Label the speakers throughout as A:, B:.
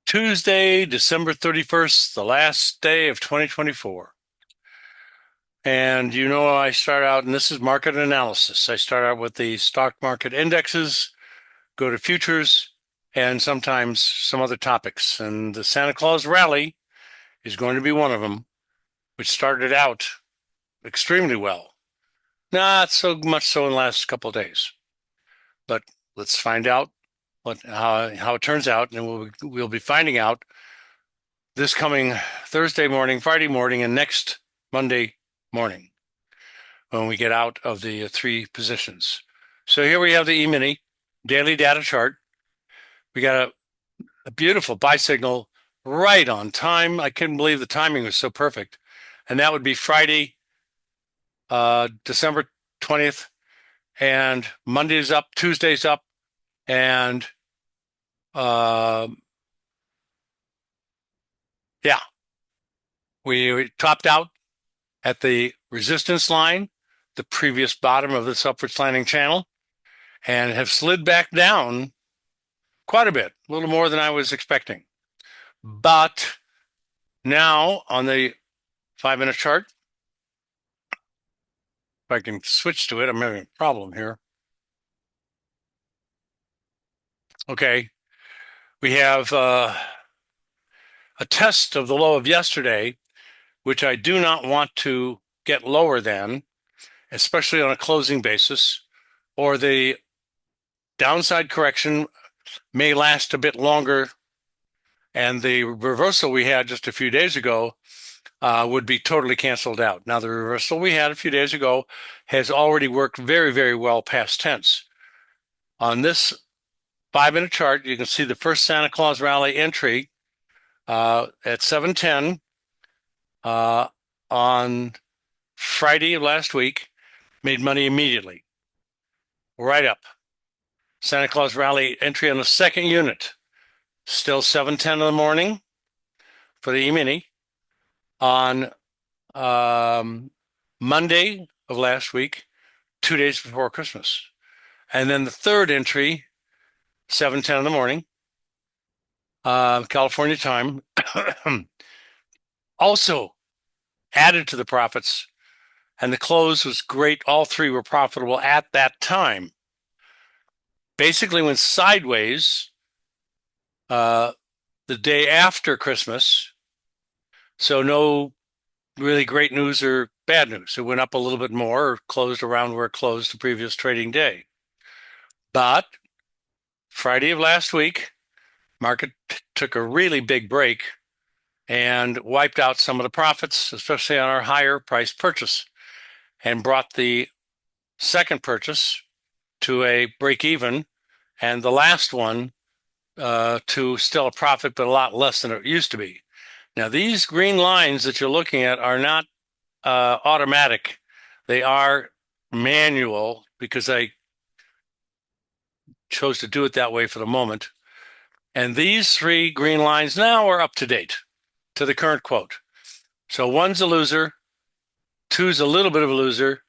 A: Tuesday, December 31st, the last day of 2024. And I start out, and this is market analysis. I start out with the stock market indexes, go to futures, and sometimes some other topics. And the Santa Claus rally is going to be one of them, which started out extremely well. Not so much so in the last couple of days, but let's find out how it turns out, and we'll be finding out this coming Thursday morning, Friday morning, and next Monday morning when we get out of the three positions. So here we have the E-mini daily data chart. We got a beautiful buy signal right on time. I couldn't believe the timing was so perfect. And that would be Friday, December 20th, and Monday's up, Tuesday's up, and yeah, we topped out at the resistance line, the previous bottom of this upward slanting channel, and have slid back down quite a bit, a little more than I was expecting. But now on the 5-minute chart, if I can switch to it, I'm having a problem here. Okay, we have a test of the low of yesterday, which I do not want to get lower than, especially on a closing basis, or the downside correction may last a bit longer, and the reversal we had just a few days ago would be totally canceled out. Now, the reversal we had a few days ago has already worked very, very well past tense. On this 5-minute chart, you can see the first Santa Claus rally entry at 7:10 on Friday of last week, made money immediately, right up. Santa Claus rally entry on the second unit, still 7:10 in the morning for the E-mini on Monday of last week, 2 days before Christmas. And then the third entry, 7:10 in the morning, California time, also added to the profits, and the close was great. All three were profitable at that time. Basically went sideways the day after Christmas, so no really great news or bad news. It went up a little bit more, or closed around where it closed the previous trading day. But Friday of last week, market took a really big break and wiped out some of the profits, especially on our higher price purchase, and brought the second purchase to a break even, and the last one to still a profit, but a lot less than it used to be. Now, these green lines that you're looking at are not automatic. They are manual because I chose to do it that way for the moment. And these three green lines now are up to date to the current quote. So one's a loser, two's a little bit of a loser,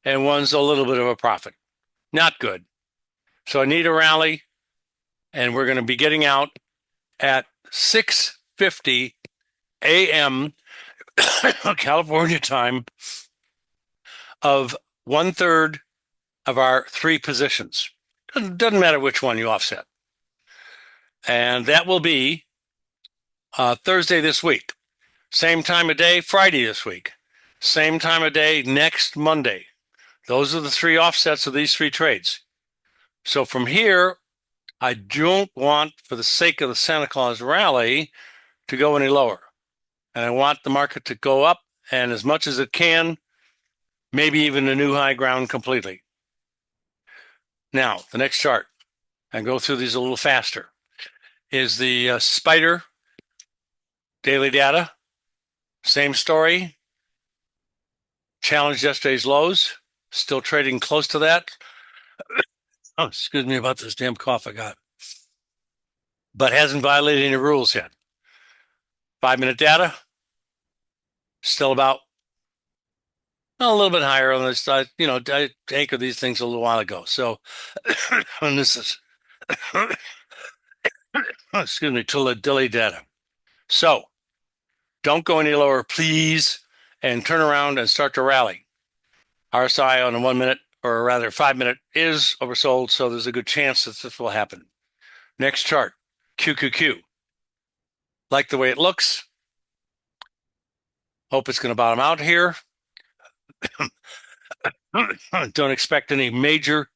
A: and one's a little bit of a profit. Not good. So I need a rally, and we're going to be getting out at 6:50 a.m. California time of 1/3 of our three positions. Doesn't matter which one you offset. And that will be Thursday this week. Same time of day, Friday this week. Same time of day next Monday. Those are the three offsets of these three trades. So from here, I don't want, for the sake of the Santa Claus rally, to go any lower. And I want the market to go up, and as much as it can, maybe even a new high ground completely. Now, the next chart, and go through these a little faster, is the Spider daily data. Same story. Challenged yesterday's lows, still trading close to that. Oh, excuse me about this damn cough I got. But hasn't violated any rules yet. 5-minute data, still about a little bit higher on this. I anchored these things a little while ago. So, and this is excuse me, to delay data. So don't go any lower, please, and turn around and start to rally. RSI on a 1 minute, or rather 5 minute, is oversold, so there's a good chance that this will happen. Next chart, QQQ. Like the way it looks. Hope it's going to bottom out here. Don't expect any major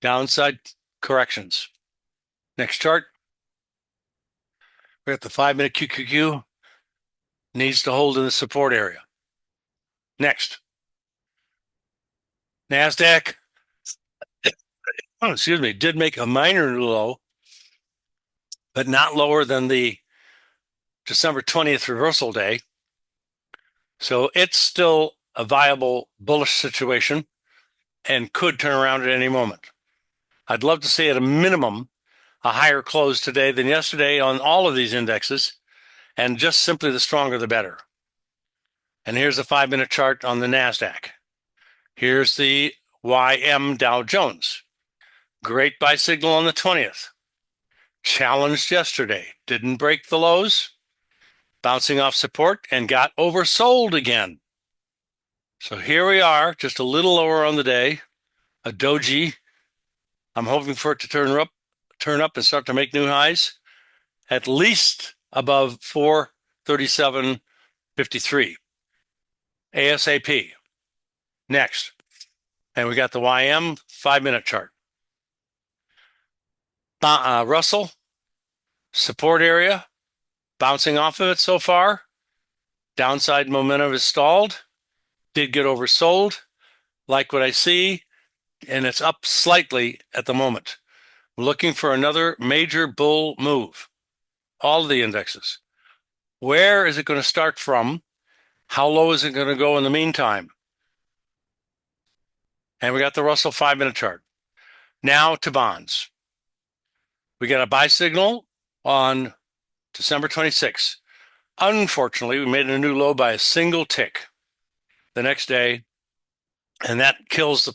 A: downside corrections. Next chart. We got the 5 minute QQQ. Needs to hold in the support area. Next. NASDAQ. Excuse me, did make a minor new low, but not lower than the December 20th reversal day. So it's still a viable bullish situation and could turn around at any moment. I'd love to see at a minimum a higher close today than yesterday on all of these indexes, and just simply the stronger the better. And here's the 5 minute chart on the NASDAQ. Here's the YM Dow Jones. Great buy signal on the 20th. Challenged yesterday. Didn't break the lows. Bouncing off support and got oversold again. So here we are, just a little lower on the day. A doji. I'm hoping for it to turn up and start to make new highs. At least above 437.53. ASAP. Next. And we got the YM 5 minute chart. Russell, support area, bouncing off of it so far. Downside momentum is stalled. Did get oversold. Like what I see, and it's up slightly at the moment. We're looking for another major bull move. All of the indexes. Where is it going to start from? How low is it going to go in the meantime? And we got the Russell 5 minute chart. Now to bonds. We got a buy signal on December 26th. Unfortunately, we made a new low by a single tick the next day, and that kills the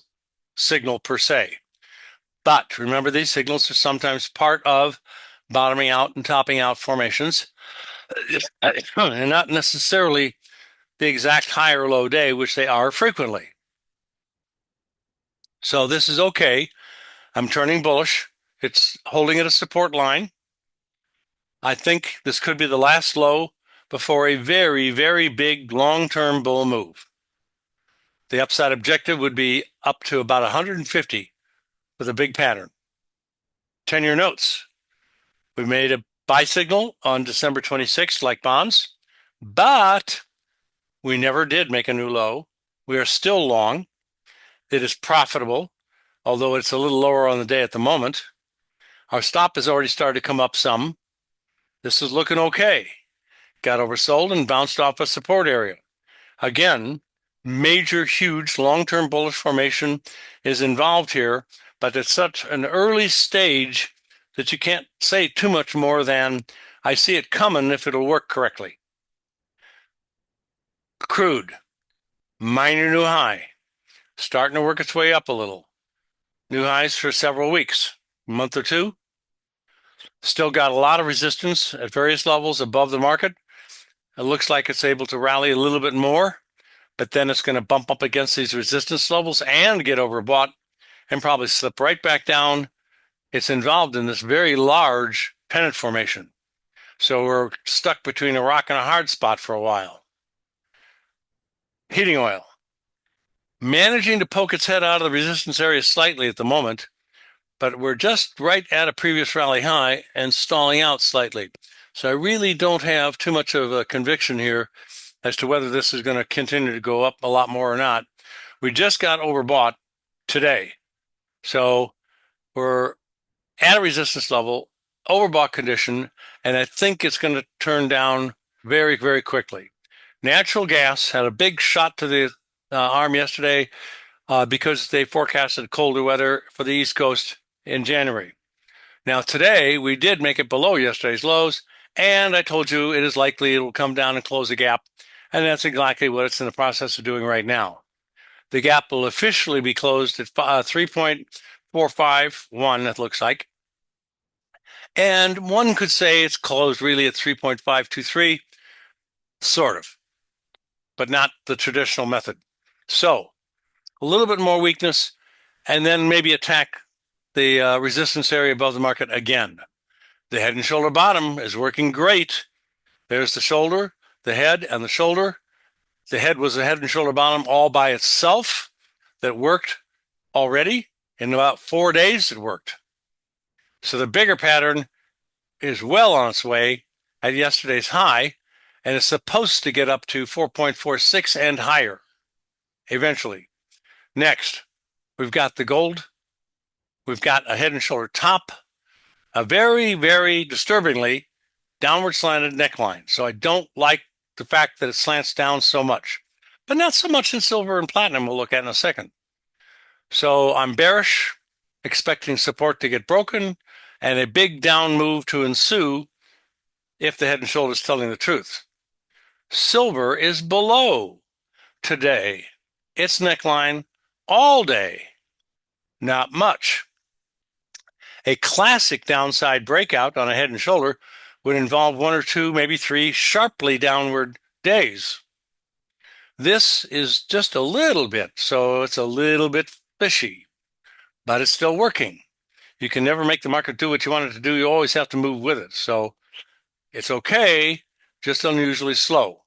A: signal per se. But remember, these signals are sometimes part of bottoming out and topping out formations, and not necessarily the exact high or low day, which they are frequently. So this is okay. I'm turning bullish. It's holding at a support line. I think this could be the last low before a very, very big long-term bull move. The upside objective would be up to about 150 with a big pattern. 10-year notes. We made a buy signal on December 26th, like bonds, but we never did make a new low. We are still long. It is profitable, although it's a little lower on the day at the moment. Our stop has already started to come up some. This is looking okay. Got oversold and bounced off a support area. Again, major, huge, long-term bullish formation is involved here, but it's such an early stage that you can't say too much more than, I see it coming if it'll work correctly. Crude, minor new high, starting to work its way up a little. New highs for several weeks, a month or two. Still got a lot of resistance at various levels above the market. It looks like it's able to rally a little bit more, but then it's going to bump up against these resistance levels and get overbought and probably slip right back down. It's involved in this very large pennant formation. So we're stuck between a rock and a hard spot for a while. Heating oil. Managing to poke its head out of the resistance area slightly at the moment, but we're just right at a previous rally high and stalling out slightly. So I really don't have too much of a conviction here as to whether this is going to continue to go up a lot more or not. We just got overbought today. So we're at a resistance level, overbought condition, and I think it's going to turn down very, very quickly. Natural gas had a big shot to the arm yesterday because they forecasted colder weather for the East Coast in January. Now today, we did make it below yesterday's lows, and I told you it is likely it will come down and close the gap, and that's exactly what it's in the process of doing right now. The gap will officially be closed at 3.451, it looks like. And one could say it's closed really at 3.523, sort of, but not the traditional method. So a little bit more weakness, and then maybe attack the resistance area above the market again. The head and shoulder bottom is working great. There's the shoulder, the head, and the shoulder. The head was a head and shoulder bottom all by itself that worked already. In about 4 days, it worked. So the bigger pattern is well on its way at yesterday's high, and it's supposed to get up to 4.46 and higher eventually. Next, we've got the gold. We've got a head and shoulder top, a very, very disturbingly downward slanted neckline. So I don't like the fact that it slants down so much, but not so much in silver and platinum we'll look at in a second. So I'm bearish, expecting support to get broken and a big down move to ensue if the head and shoulder is telling the truth. Silver is below today. Its neckline all day. Not much. A classic downside breakout on a head and shoulder would involve 1 or 2, maybe 3 sharply downward days. This is just a little bit, so it's a little bit fishy, but it's still working. You can never make the market do what you want it to do. You always have to move with it. So it's okay, just unusually slow.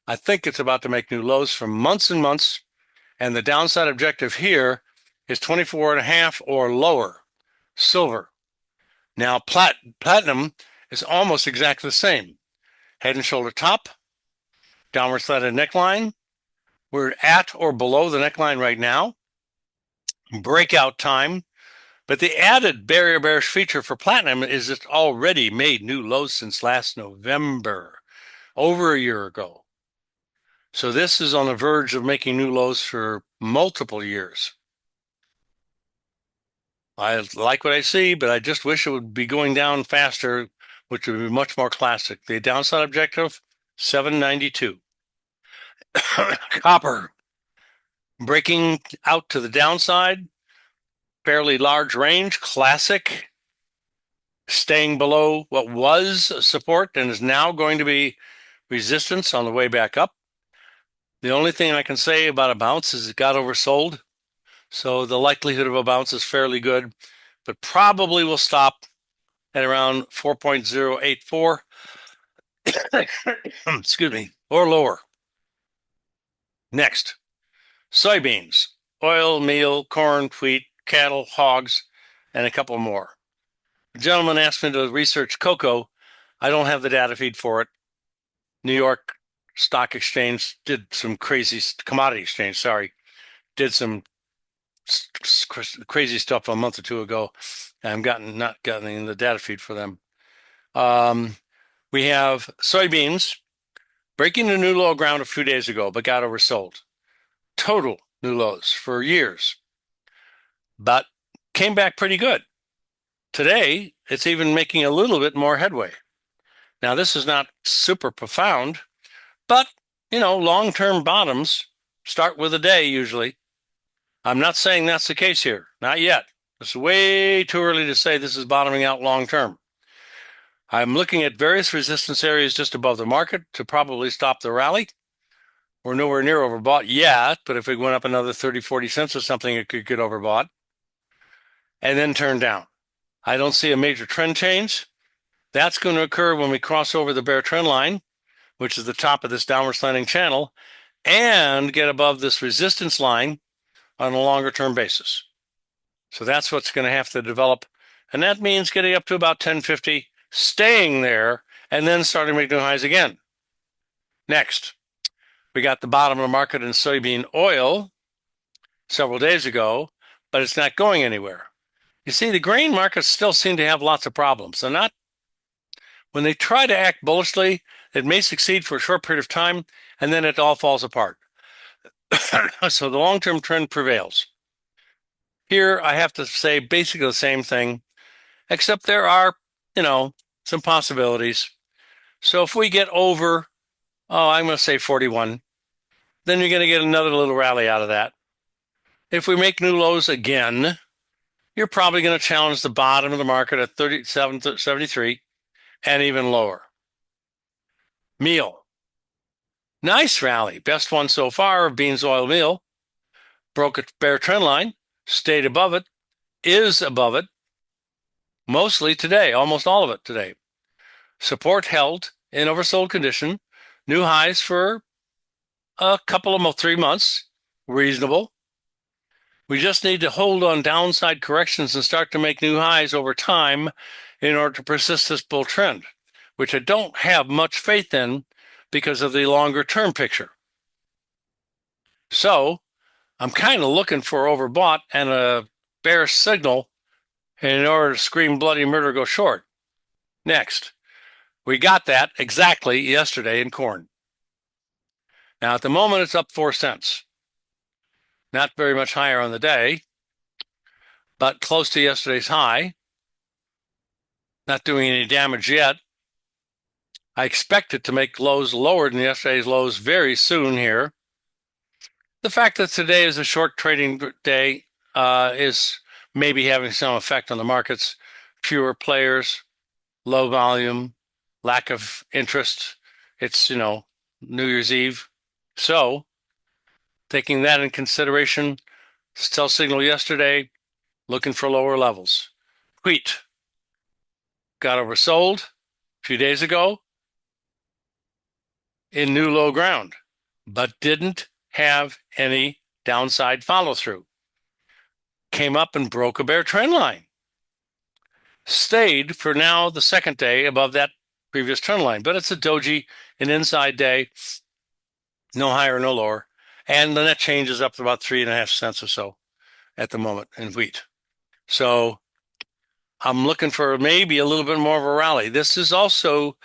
A: I think it's about to make new lows for months and months, and the downside objective here is 24.5 or lower. Silver. Now, platinum is almost exactly the same. Head and shoulder top, downward slanted neckline. We're at or below the neckline right now. Breakout time. But the added bearish feature for platinum is it's already made new lows since last November, over a year ago. So this is on the verge of making new lows for multiple years. I like what I see, but I just wish it would be going down faster, which would be much more classic. The downside objective, 792. Copper, breaking out to the downside, fairly large range, classic, staying below what was support and is now going to be resistance on the way back up. The only thing I can say about a bounce is it got oversold. So the likelihood of a bounce is fairly good, but probably will stop at around 4.084, excuse me, or lower. Next, soybeans, oil, meal, corn, wheat, cattle, hogs, and a couple more. A gentleman asked me to research cocoa. I don't have the data feed for it. New York Stock Exchange did some crazy, commodity exchange, sorry, did some crazy stuff a month or two ago. I'm not gotten the data feed for them. We have soybeans breaking the new low ground a few days ago, but got oversold. Total new lows for years, but came back pretty good. Today, it's even making a little bit more headway. Now, this is not super profound, but, long-term bottoms start with a day usually. I'm not saying that's the case here. Not yet. It's way too early to say this is bottoming out long-term. I'm looking at various resistance areas just above the market to probably stop the rally. We're nowhere near overbought yet, but if it went up another 30, 40 cents or something, it could get overbought and then turn down. I don't see a major trend change. That's going to occur when we cross over the bear trend line, which is the top of this downward slanting channel, and get above this resistance line on a longer term basis. So that's what's going to have to develop. And that means getting up to about 1050, staying there, and then starting to make new highs again. Next, we got the bottom of the market in soybean oil several days ago, but it's not going anywhere. You see, the grain markets still seem to have lots of problems. They're not, when they try to act bullishly, it may succeed for a short period of time, and then it all falls apart. So the long-term trend prevails. Here, I have to say basically the same thing, except there are, some possibilities. So if we get over, I'm going to say 41, then you're going to get another little rally out of that. If we make new lows again, you're probably going to challenge the bottom of the market at 37.73 and even lower. Meal. Nice rally. Best one so far of beans oil meal. Broke a bear trend line, stayed above it, is above it, mostly today, almost all of it today. Support held in oversold condition. New highs for a couple of 3 months. Reasonable. We just need to hold on downside corrections and start to make new highs over time in order to persist this bull trend, which I don't have much faith in because of the longer term picture. So I'm kind of looking for overbought and a bearish signal in order to scream bloody murder, go short. Next, we got that exactly yesterday in corn. Now at the moment it's up 4 cents. Not very much higher on the day, but close to yesterday's high. Not doing any damage yet. I expect it to make lows lower than yesterday's lows very soon here. The fact that today is a short trading day is maybe having some effect on the markets. Fewer players, low volume, lack of interest. It's, New Year's Eve. So, taking that in consideration, sell signal yesterday, looking for lower levels. Wheat got oversold a few days ago in new low ground, but didn't have any downside follow through. Came up and broke a bear trend line. Stayed for now the second day above that previous trend line, but it's a doji, an inside day, no higher, no lower. And the net change is up to about 3.5 cents or so at the moment in wheat. So I'm looking for maybe a little bit more of a rally. This is also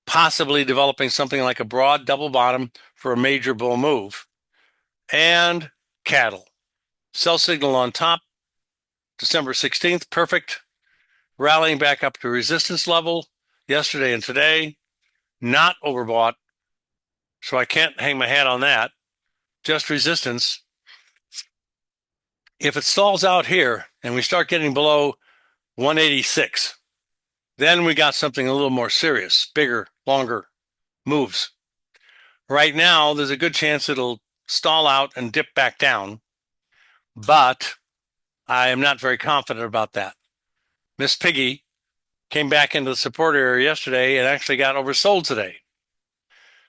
A: possibly developing something like a broad double bottom for a major bull move. And cattle. Sell signal on top, December 16th, perfect. Rallying back up to resistance level yesterday and today. Not overbought, so I can't hang my hat on that. Just resistance. If it stalls out here and we start getting below 186, then we got something a little more serious, bigger, longer moves. Right now, there's a good chance it'll stall out and dip back down, but I am not very confident about that. Miss Piggy came back into the support area yesterday and actually got oversold today.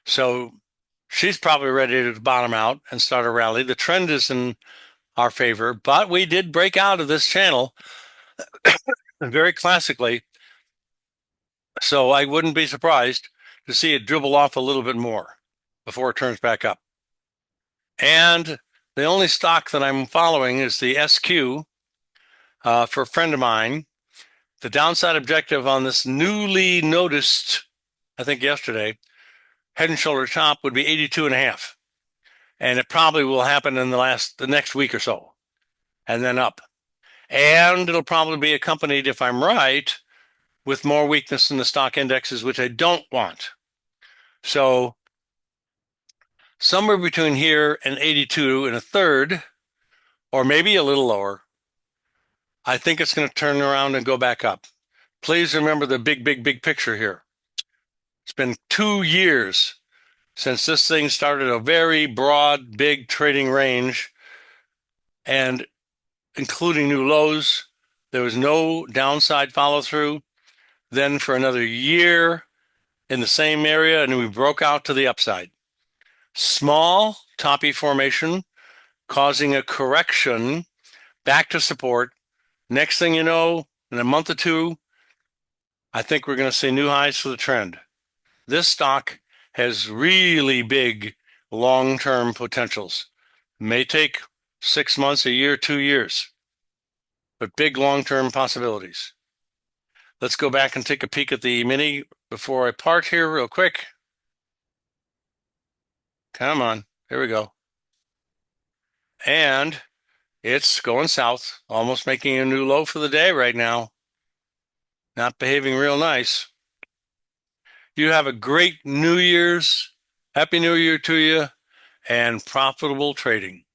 A: So she's probably ready to bottom out and start a rally. The trend is in our favor, but we did break out of this channel very classically. So I wouldn't be surprised to see it dribble off a little bit more before it turns back up. And the only stock that I'm following is the SQ for a friend of mine. The downside objective on this newly noticed, I think yesterday, head and shoulder top would be 82.5. And it probably will happen in the next week or so, and then up. And it'll probably be accompanied, if I'm right, with more weakness in the stock indexes, which I don't want. So somewhere between here and 82 and a third, or maybe a little lower, I think it's going to turn around and go back up. Please remember the big, big, big picture here. It's been 2 years since this thing started a very broad, big trading range, and including new lows. There was no downside follow through. Then for another year in the same area, and we broke out to the upside. Small toppy formation causing a correction back to support. Next thing you know, in a month or two, I think we're going to see new highs for the trend. This stock has really big long-term potentials. May take 6 months, a year, 2 years, but big long-term possibilities. Let's go back and take a peek at the mini before I part here real quick. Come on, here we go. And it's going south, almost making a new low for the day right now. Not behaving real nice. You have a great New Year's. Happy New Year to you, and profitable trading.